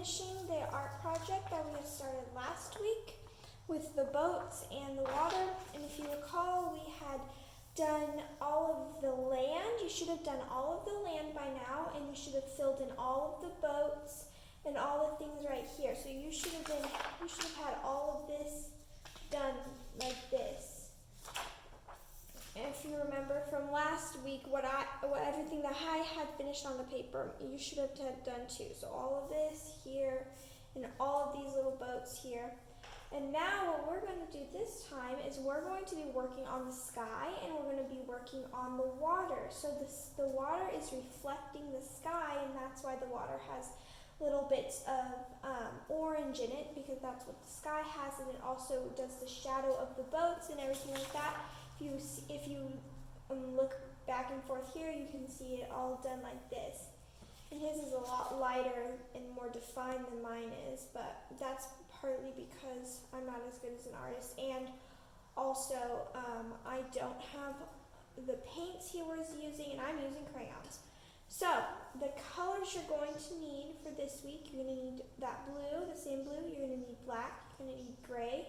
finishing the art project that we had started last week with the boats and the water. And if you recall, we had done all of the land. You should have done all of the land by now, and you should have filled in all of the boats and all the things right here. So you should have had all of this done like this. And if you remember from last week, everything that I had finished on the paper, you should have done too. So all of this here, and all of these little boats here. And now what we're going to do this time is we're going to be working on the sky, and we're going to be working on the water. So the water is reflecting the sky, and that's why the water has little bits of orange in it, because that's what the sky has, and it also does the shadow of the boats and everything like that. If you look back and forth here, you can see it all done like this. And his is a lot lighter and more defined than mine is, but that's partly because I'm not as good as an artist, and also I don't have the paints he was using, and I'm using crayons. So the colors you're going to need for this week, you're going to need that blue, the same blue, you're going to need black, you're going to need gray,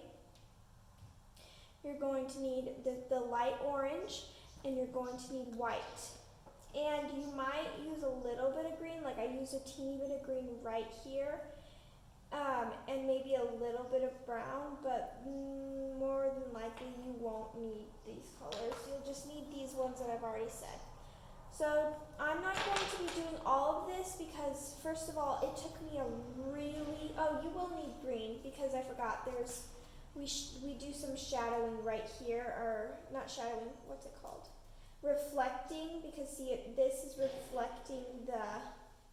you're going to need the light orange, and you're going to need white. And you might use a little bit of green, like I use a teeny bit of green right here, and maybe a little bit of brown, but more than likely you won't need these colors. You'll just need these ones that I've already said. So I'm not going to be doing all of this because, first of all, it took me you will need green, because I forgot we do some shadowing right here, or not shadowing, what's it called? Reflecting, because see, this is reflecting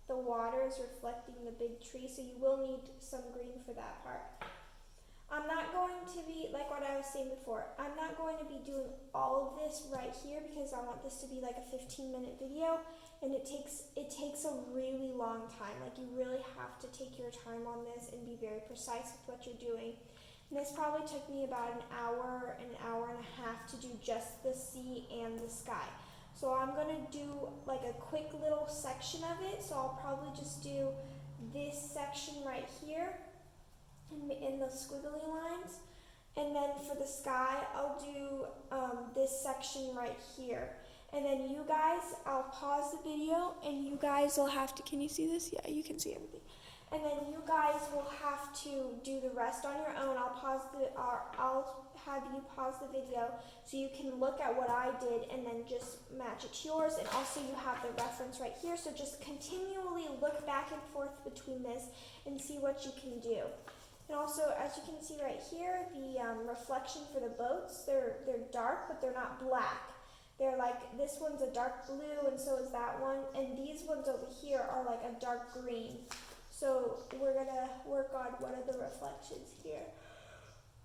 the water is reflecting the big tree, so you will need some green for that part. I'm not going to be, like what I was saying before, I'm not going to be doing all of this right here because I want this to be like a 15-minute video, and it takes a really long time. Like, you really have to take your time on this and be very precise with what you're doing. And this probably took me about an hour and a half to do just the sea and the sky. So I'm going to do like a quick little section of it. So I'll probably just do this section right here in the squiggly lines. And then for the sky, I'll do this section right here. And then you guys, I'll pause the video, and you guys will have to, can you see this? Yeah, you can see everything. And then you guys will have to do the rest on your own. I'll have you pause the video so you can look at what I did and then just match it to yours. And also you have the reference right here. So just continually look back and forth between this and see what you can do. And also, as you can see right here, the reflection for the boats, they're dark, but they're not black. They're like, this one's a dark blue, and so is that one. And these ones over here are like a dark green. So we're gonna work on one of the reflections here.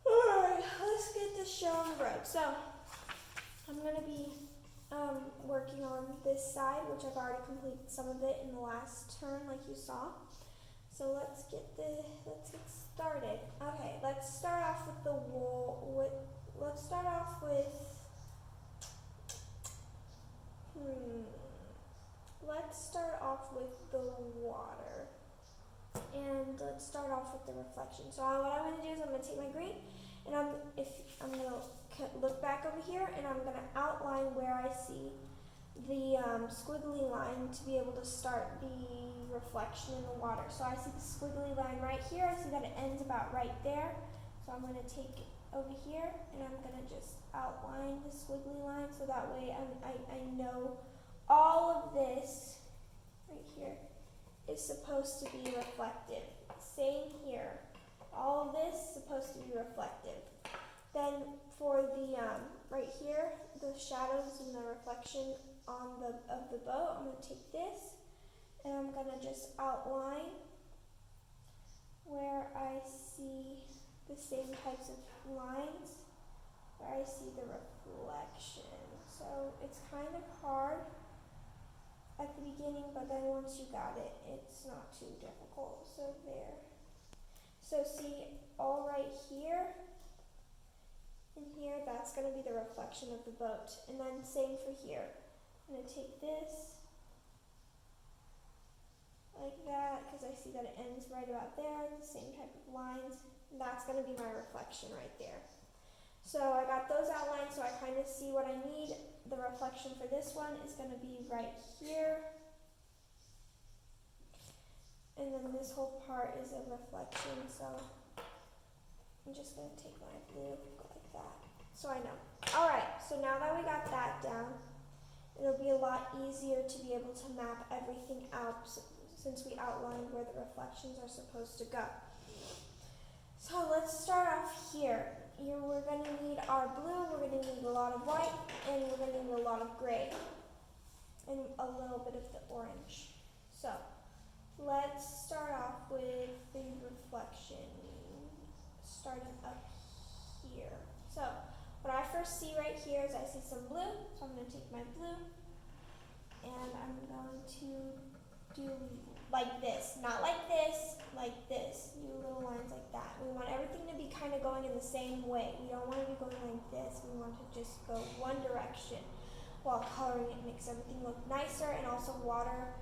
All right, let's get this show on the road. So I'm gonna be working on this side, which I've already completed some of it in the last turn, like you saw. So let's get started. Okay, let's start off with the wool. Let's start off with let's start off with the water. And let's start off with the reflection. So what I'm going to do is I'm going to take my green, and I'm going to look back over here, and I'm going to outline where I see the squiggly line to be able to start the reflection in the water. So I see the squiggly line right here. I see that it ends about right there. So I'm going to take it over here, and I'm going to just outline the squiggly line so that way I know all of this right here is supposed to be reflective. Same here. All of this is supposed to be reflective. Then for the right here, the shadows and the reflection of the boat, I'm going to take this and I'm going to just outline where I see the same types of lines, where I see the reflection. So it's kind of hard at the beginning, but then once you got it, it's not too difficult. So there. So see, all right here and here, that's going to be the reflection of the boat. And then same for here. I'm going to take this like that, because I see that it ends right about there, the same type of lines. And that's going to be my reflection right there. So I got those outlined so I kind of see what I need. The reflection for this one is going to be right here. And then this whole part is a reflection, so I'm just going to take my blue, go like that. So I know. Alright, so now that we got that down, it'll be a lot easier to be able to map everything out since we outlined where the reflections are supposed to go. So let's start off here. We're going to need our blue, we're going to need a lot of white, and we're going to need a lot of gray, and a little bit of the orange. So let's start off with the reflection, starting up here. So what I first see right here is I see some blue, so I'm going to take my blue, and I'm going to do like this, not like this, do little lines like that. We want everything to be kind of going in the same way. We don't want to be going like this. We want to just go one direction while coloring. It makes everything look nicer, and also water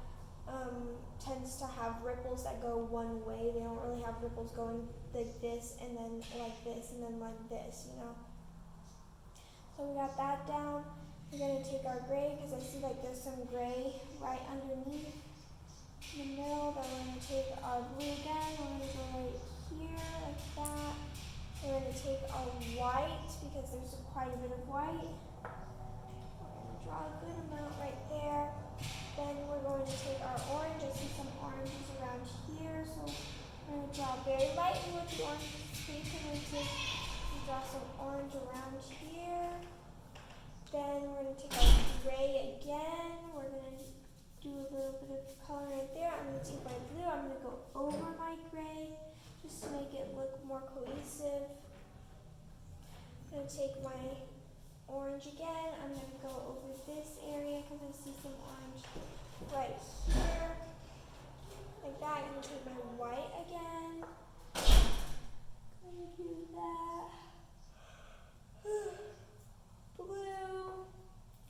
tends to have ripples that go one way. They don't really have ripples going like this and then like this and then like this, you know. So we got that down. We're going to take our gray because I see like there's some gray right underneath in the middle. Then we're going to take our blue again. We're going to go right here like that. We're going to take our white because there's quite a bit of white. We're going to draw a good amount right there. Then we're going to take our orange. I see some oranges around here, so we're going to draw very lightly with the orange streak, and we're draw some orange around here. Then we're going to take our gray again. We're going to do a little bit of color right there. I'm going to take my blue. I'm going to go over my gray just to make it look more cohesive. I'm going to take my orange again. I'm going to go over this area because I see some orange right here. Like that. I'm going to take my white again. I'm going to do that. Blue.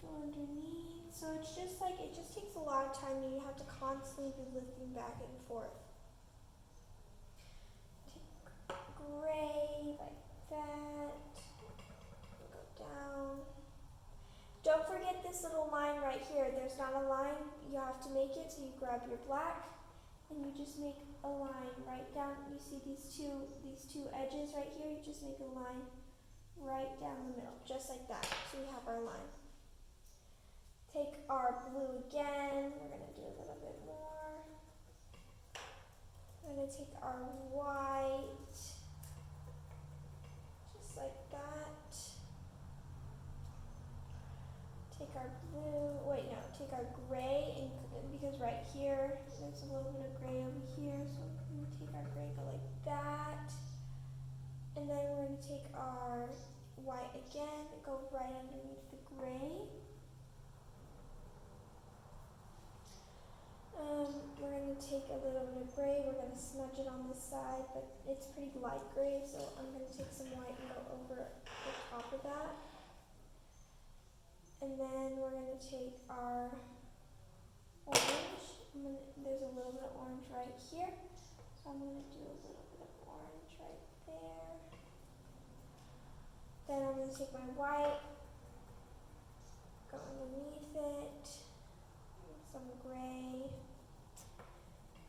Go underneath. So it's just like, it just takes a lot of time and you have to constantly be lifting back and forth. Take gray like that. Go down. Don't forget this little line right here. There's not a line. You have to make it, so you grab your black and you just make a line right down. You see these two edges right here? You just make a line right down the middle, just like that. So we have our line. Take our blue again. We're going to do a little bit more. We're going to take our white, just like that. Take our blue, take our gray, and because right here, there's a little bit of gray over here, so we're going to take our gray, go like that. And then we're going to take our white again, go right underneath the gray. We're going to take a little bit of gray, we're going to smudge it on this side, but it's pretty light gray, so I'm going to take some white and go over the top of that. And then we're going to take our orange. There's a little bit of orange right here, so I'm going to do a little bit of orange right there. Then I'm going to take my white, go underneath it, some gray,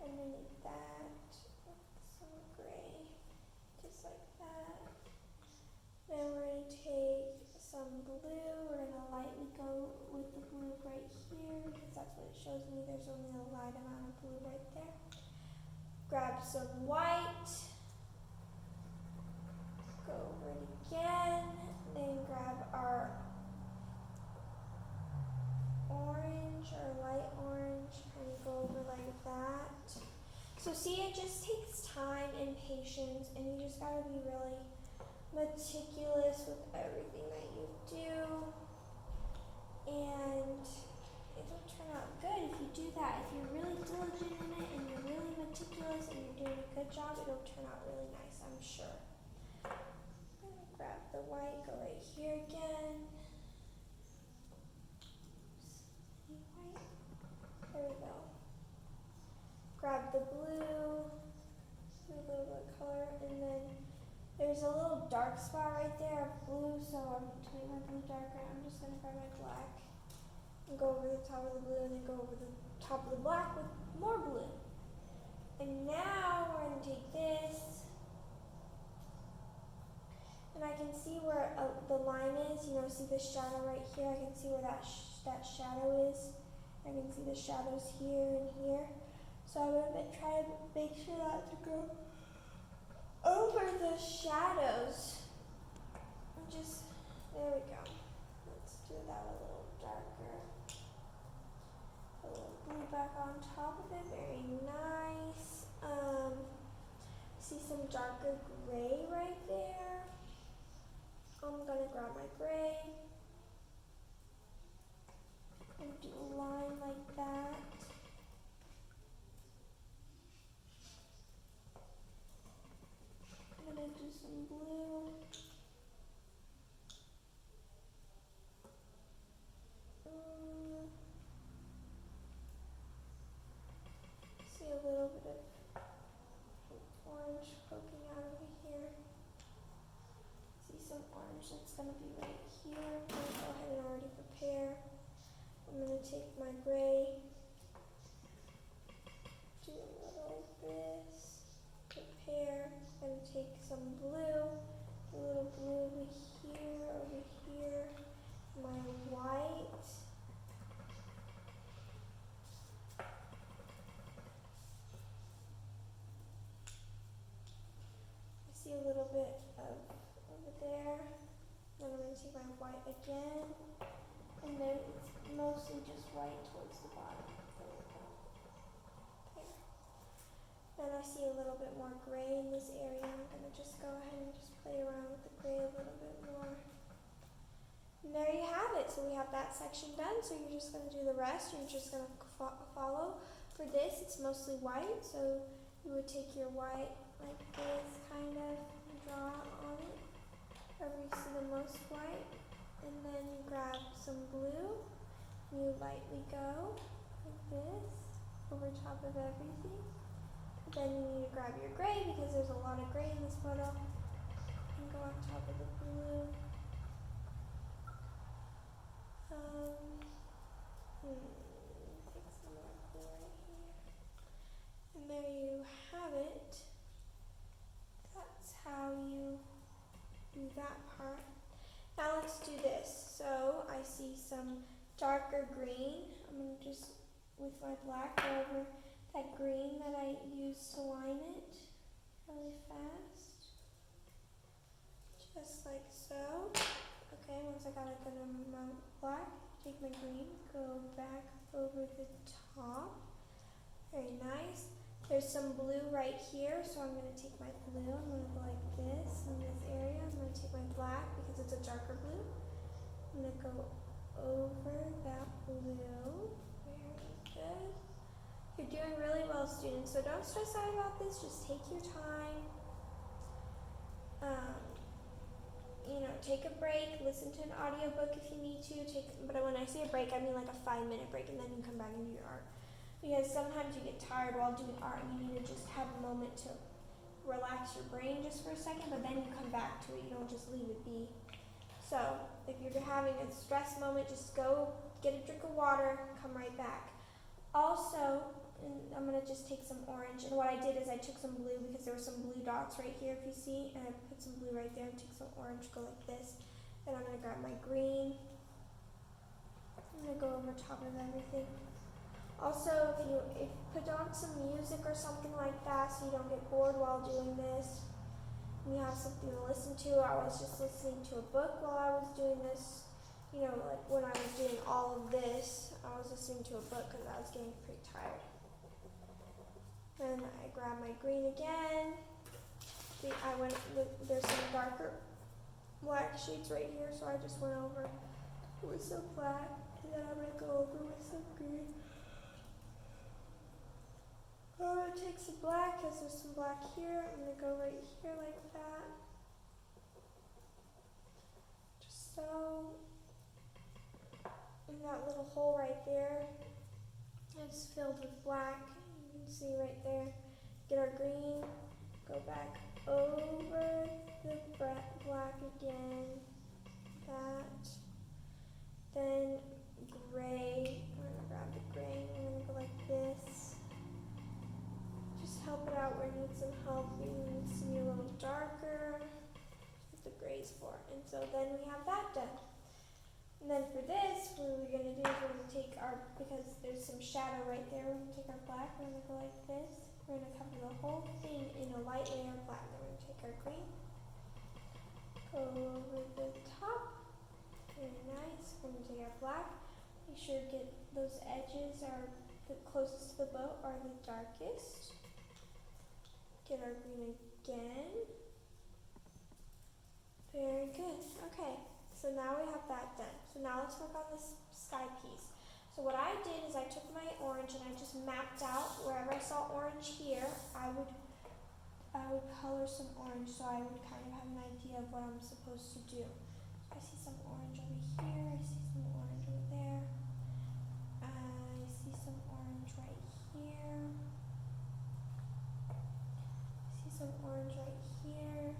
underneath that, some gray, just like that. Then we're going to take some blue. We're going to lightly go with the blue right here because that's what it shows me. There's only a light amount of blue right there. Grab some white. Go over it again. Then grab our orange or light orange and go over like that. So see, it just takes time and patience, and you just gotta be really meticulous with everything that you do, and it'll turn out good if you do that. If you're really diligent in it and you're really meticulous and you're doing a good job, it'll turn out really nice, I'm sure. I'm gonna grab the white, go right here again. There we go. Grab the blue. darker, I'm just gonna grab my black and go over the top of the blue and then go over the top of the black with more blue. And now we're gonna take this, and I can see where the line is. You know, see the shadow right here? I can see where that shadow is. I can see the shadows here and here. So I'm gonna try to make sure not to go over the shadows. There we go. Let's do that a little darker. A little blue back on top of it, very nice. See some darker gray right there. I'm gonna grab my gray and do a line like that. I'm gonna do some blue. See a little bit of orange poking out over here. See some orange that's going to be right here. I'm going to go ahead and already prepare. I'm going to take my gray, do a little this, prepare, and take some blue, a little blue over here, my white. See a little bit of over there. Then I'm going to take my white again, and then it's mostly just white towards the bottom. There we go. There. Then I see a little bit more gray in this area. I'm going to just go ahead and just play around with the gray a little bit more. And there you have it. So we have that section done. So you're just going to do the rest. You're just going to follow. For this, it's mostly white. So you would take your white like this, kind of, and draw on it wherever you see the most white, and then you grab some blue, and you lightly go like this over top of everything. Then you need to grab your gray because there's a lot of gray in this photo, and go on top of the blue. Take some more blue right here, and there you have it. That's how you do that part. Now let's do this. So I see some darker green. I'm going to just, with my black, go over that green that I used to line it really fast. Just like so. Okay, once I got a good amount of black, take my green, go back over the top. Very nice. There's some blue right here, so I'm going to take my blue, I'm going to go like this in this area. I'm going to take my black because it's a darker blue. I'm going to go over that blue. Very good. You're doing really well, students, so don't stress out about this. Just take your time. You know, take a break, listen to an audiobook if you need to. But when I say a break, I mean like a 5-minute break, and then you come back and do your art. Because sometimes you get tired while doing art and you need to just have a moment to relax your brain just for a second, but then you come back to it. You don't just leave it be. So if you're having a stress moment, just go get a drink of water, come right back. Also, I'm going to just take some orange, and what I did is I took some blue because there were some blue dots right here if you see, and I put some blue right there and took some orange, go like this. Then I'm going to grab my green. I'm going to go over top of everything. Also, if put on some music or something like that so you don't get bored while doing this, and you have something to listen to. I was just listening to a book while I was doing this. You know, like when I was doing all of this, I was listening to a book because I was getting pretty tired. Then I grabbed my green again. There's some darker black shades right here, so I just went over with some black, and then I'm going to go over with some green. I'm going to take some black because there's some black here. I'm going to go right here like that. Just so. And that little hole right there is filled with black. You can see right there. Get our green. Go back over the black again. That. Then gray, I'm gonna grab the gray and I'm gonna go like this. Just help it out where it needs some help. Maybe it needs to be a little darker. That's what the gray's for. And so then we have that done. And then for this, what we're gonna do is we're gonna take our, because there's some shadow right there, we're gonna take our black, we're gonna go like this. We're gonna cover the whole thing in a light layer of black. Then we're gonna take our green, go over the top. Very nice. We're gonna take our black. Make sure to get those edges are the closest to the boat are the darkest. Get our green again. Very good. Okay, so now we have that done. So now let's work on this sky piece. So what I did is I took my orange and I just mapped out wherever I saw orange here, I would color some orange so I would kind of have an idea of what I'm supposed to do. I see some orange over here, I see some orange over there, I see some orange right here, I see some orange right here,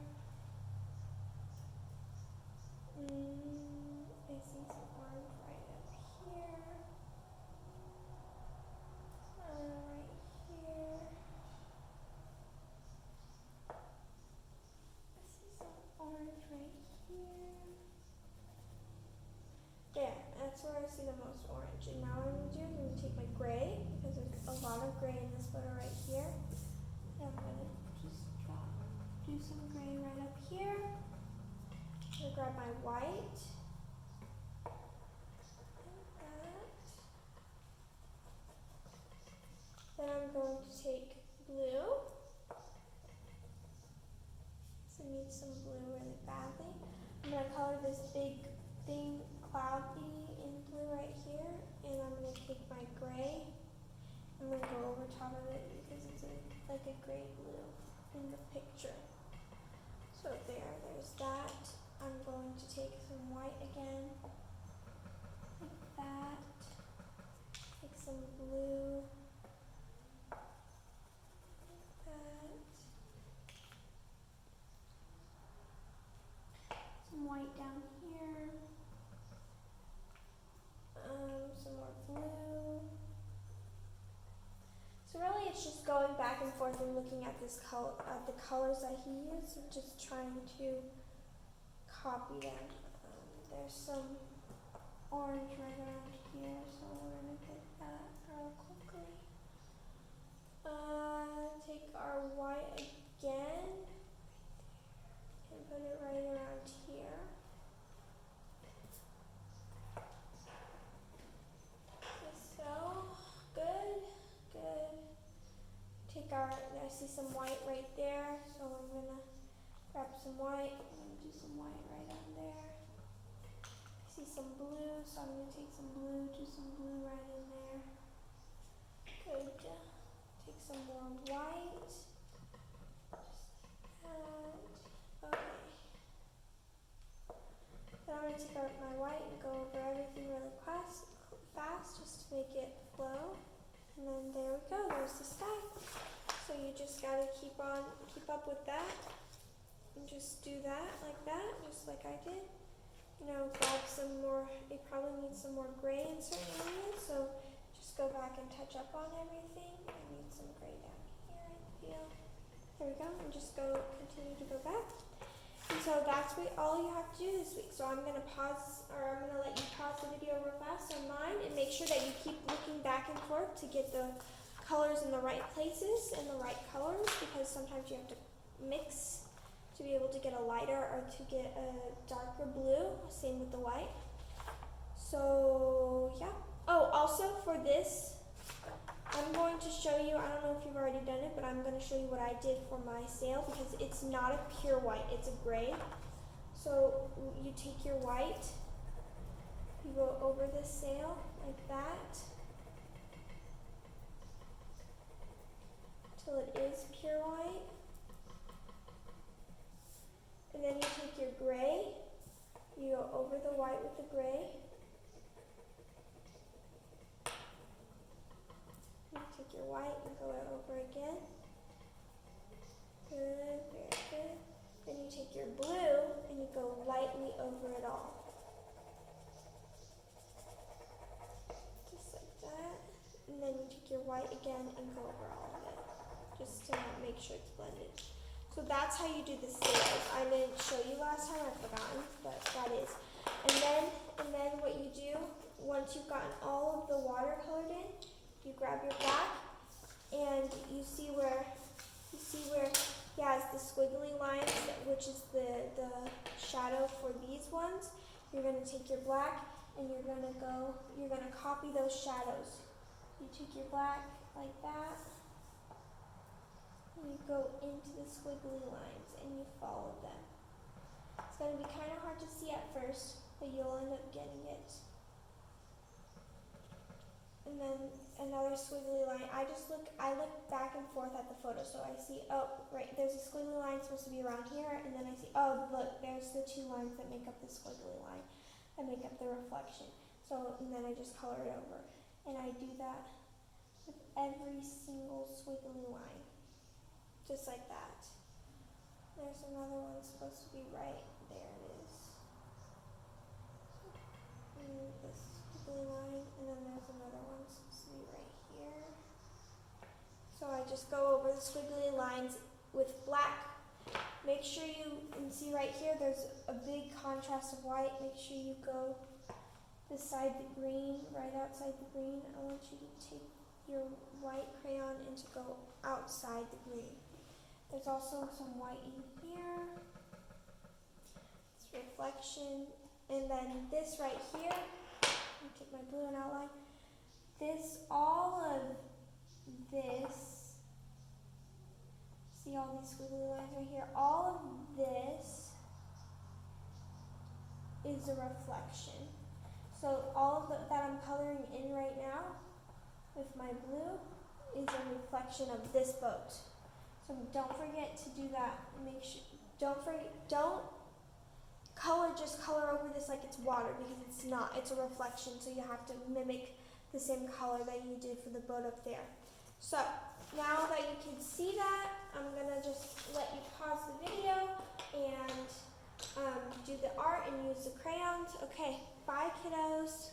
I see some orange right up here, right here, I see some orange right here. There, that's where I see the most orange. And now what I'm going to do is I'm going to take my gray, because there's a lot of gray in this photo right here. And I'm going to just do some gray right up here. I'm going to grab my white. Like that. Then I'm going to take blue. So I need some blue really badly. I'm going to color this big thing, cloud thingy in blue right here, and I'm going to take my gray. I'm going to go over top of it because it's like a gray blue in the picture. So there's that. I'm going to take some white again, like that. Take some blue, like that. Some white down here. Some more blue. So really it's just going back and forth and looking at this color, the colors that he used, and just trying to copy them. There's some orange right around here, so we're going to get that real quickly. Take our white again and put it right around here. So, good. Take our, I see some white right there, so I'm going to grab some white. I'm going to do some white right on there. I see some blue, so I'm going to take some blue, do some blue right in there. Good. Take some more white. Just like that. Okay. Then I'm going to take out my white and go over everything really fast just to make it flow. And then there we go, there's the sky. So you just gotta keep up with that. And just do that, just like I did. You know, grab some more, it probably needs some more gray in certain areas, so just go back and touch up on everything. I need some gray down here, I feel. There we go, and just continue to go back. And so that's all you have to do this week. So I'm going to let you pause the video real fast on mine and make sure that you keep looking back and forth to get the colors in the right places and the right colors, because sometimes you have to mix to be able to get a lighter or to get a darker blue, same with the white. So yeah. Oh, also for this, I'm going to show you, I don't know if you've already done it, but I'm going to show you what I did for my sail, because it's not a pure white, it's a gray. So you take your white, you go over the sail like that, till it is pure white. And then you take your gray, you go over the white with the gray. You take your white and go over again. Good, very good. Then you take your blue and you go lightly over it all. your white again and go over all of it, just to make sure it's blended. So that's how you do the sails. I didn't show you last time, I've forgotten, but that is. And then what you do, once you've gotten all of the water colored in, you grab your black and you see where he has the squiggly lines, which is the shadow for these ones. You're gonna take your black and you're gonna copy those shadows. You take your black like that, and you go into the squiggly lines and you follow them. It's gonna be kind of hard to see at first, but you'll end up getting it. And then another squiggly line. I look back and forth at the photo, so I see, oh, right, there's a squiggly line supposed to be around here, and then I see, oh, look, there's the two lines that make up the squiggly line, that make up the reflection. So, and then I just color it over. And I do that with every single squiggly line, just like that. There's another one supposed to be right there, it is. And this squiggly line, and then there's another one supposed to be right here. So I just go over the squiggly lines with black. Make sure you can see right here, there's a big contrast of white. Make sure you go beside the green, right outside the green. I want you to take your white crayon and to go outside the green. There's also some white in here. It's reflection. And then this right here, I'll take my blue and outline. All of this, see all these squiggly lines right here? All of this is a reflection. So all of that I'm coloring in right now with my blue is a reflection of this boat. So don't forget to do that. Make sure, don't just color over this like it's water, because it's not. It's a reflection, so you have to mimic the same color that you did for the boat up there. So now that you can see that, I'm gonna just let you pause the video and do the art and use the crayons. Okay, bye kiddos.